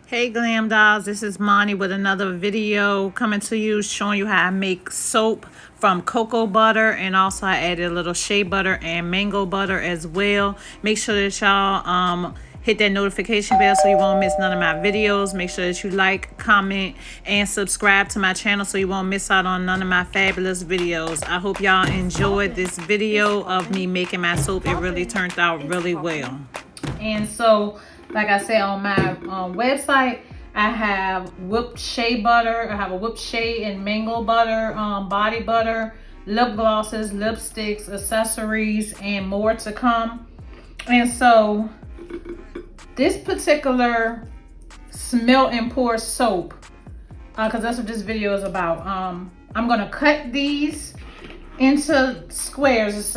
Hey Glam'Dollz, this is Monni with another video coming to you showing you how I make soap from cocoa butter, and also I added a little shea butter and mango butter as well. Make sure that y'all hit that notification bell so you won't miss none of my videos. Make sure that you like, comment, and subscribe to my channel so you won't miss out on none of my fabulous videos. I hope y'all enjoyed this video of me making my soap. It really turned out really well. And so, like I said, on my website, I have whipped shea butter. I have a whipped shea and mango butter, body butter, lip glosses, lipsticks, accessories, and more to come. And so, this particular smelt and pour soap, because that's what this video is about. I'm gonna cut these into squares. It's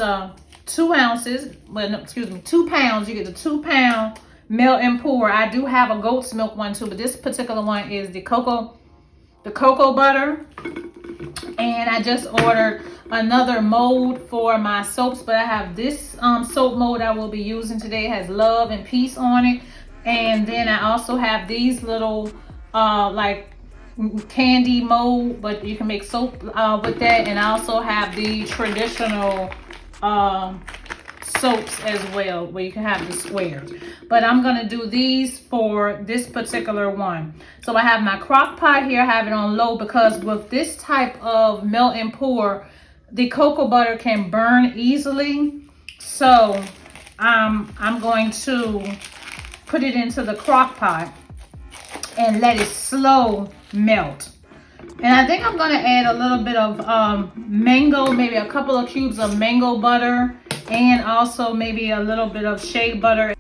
2 ounces, well, no, excuse me, 2 pounds. You get the 2 pound melt and pour. I do have a goat's milk one too, but this particular one is the cocoa butter. And I just ordered another mold for my soaps, but I have this soap mold I will be using today. It has love and peace on it. And then I also have these little like candy mold, but you can make soap with that. And I also have the traditional soaps as well, where you can have the squares. But I'm gonna do these for this particular one. So I have my crock pot here. I have it on low because with this type of melt and pour, the cocoa butter can burn easily. So I'm going to put it into the crock pot and let it slow melt. And I think I'm gonna add a little bit of mango, maybe a couple of cubes of mango butter, and also maybe a little bit of shea butter.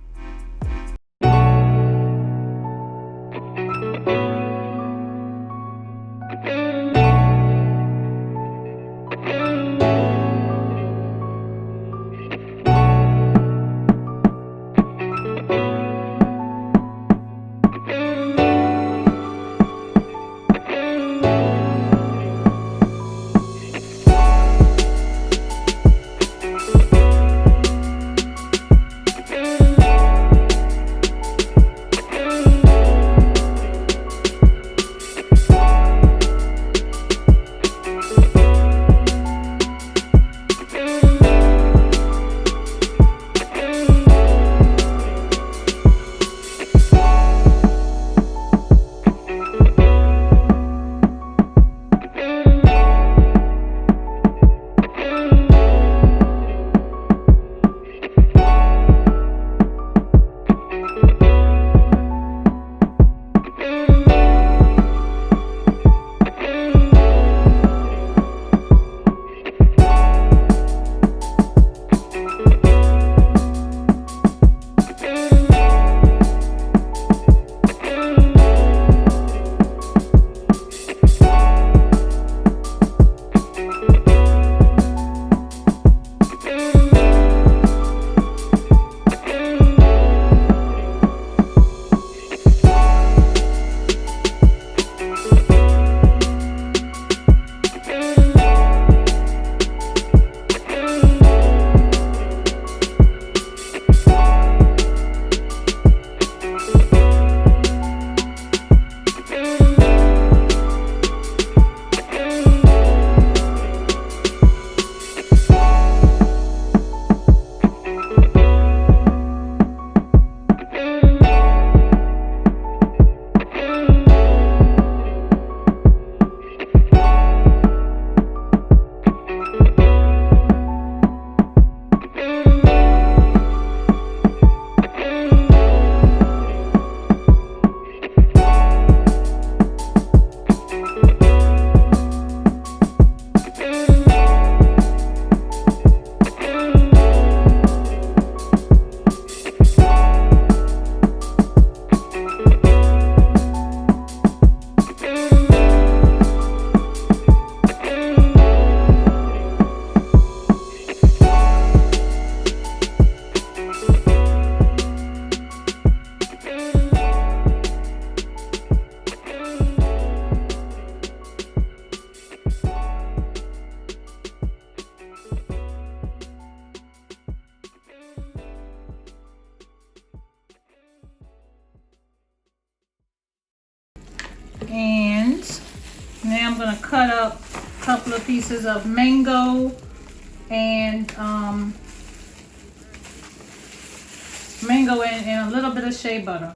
And now I'm gonna cut up a couple of pieces of mango and a little bit of shea butter.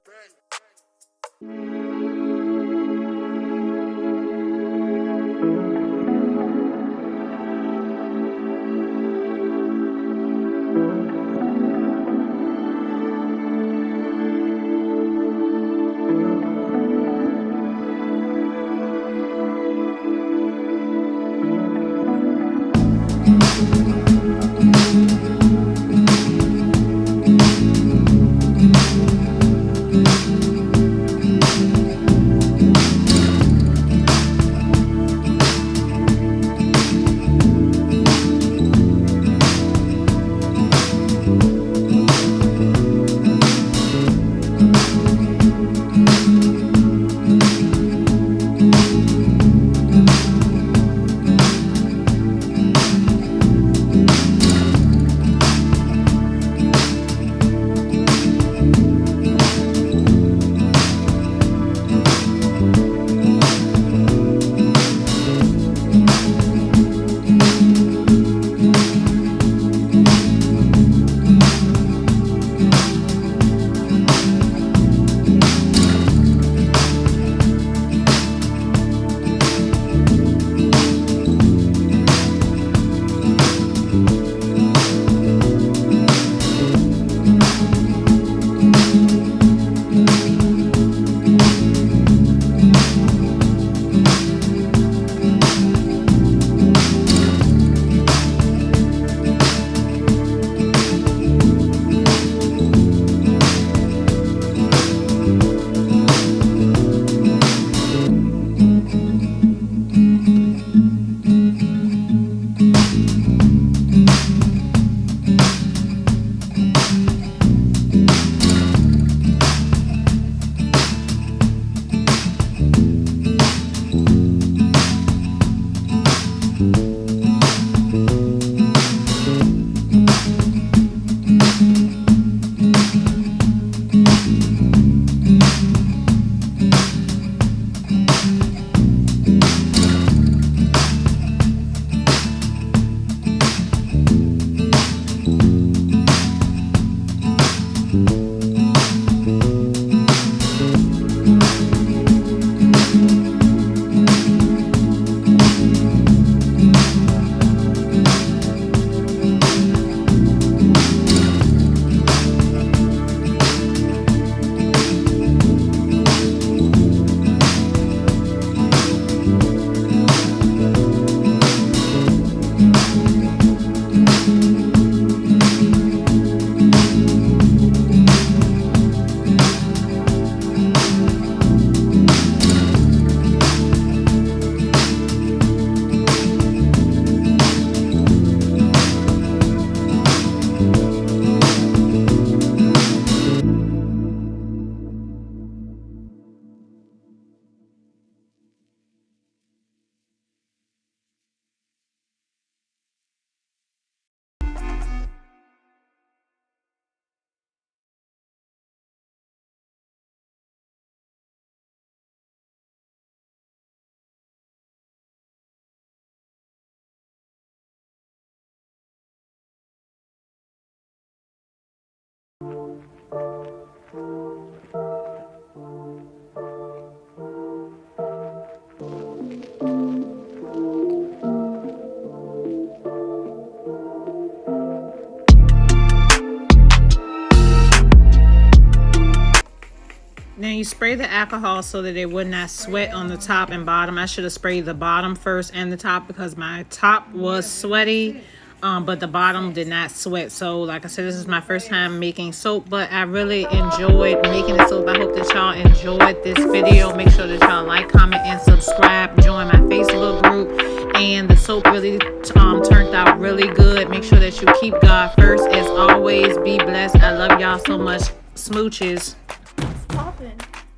Then you spray the alcohol so that it would not sweat on the top and bottom. I should have sprayed the bottom first and the top because my top was sweaty, but the bottom did not sweat. So like I said, this is my first time making soap, but I really enjoyed making the soap. I hope that y'all enjoyed this video. Make sure that y'all like, comment, and subscribe. Join my Facebook group. And the soap really turned out really good. Make sure that you keep God first. As always, be blessed. I love y'all so much. Smooches. It's poppin',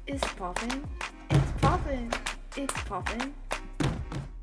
it's poppin', it's poppin', it's poppin'.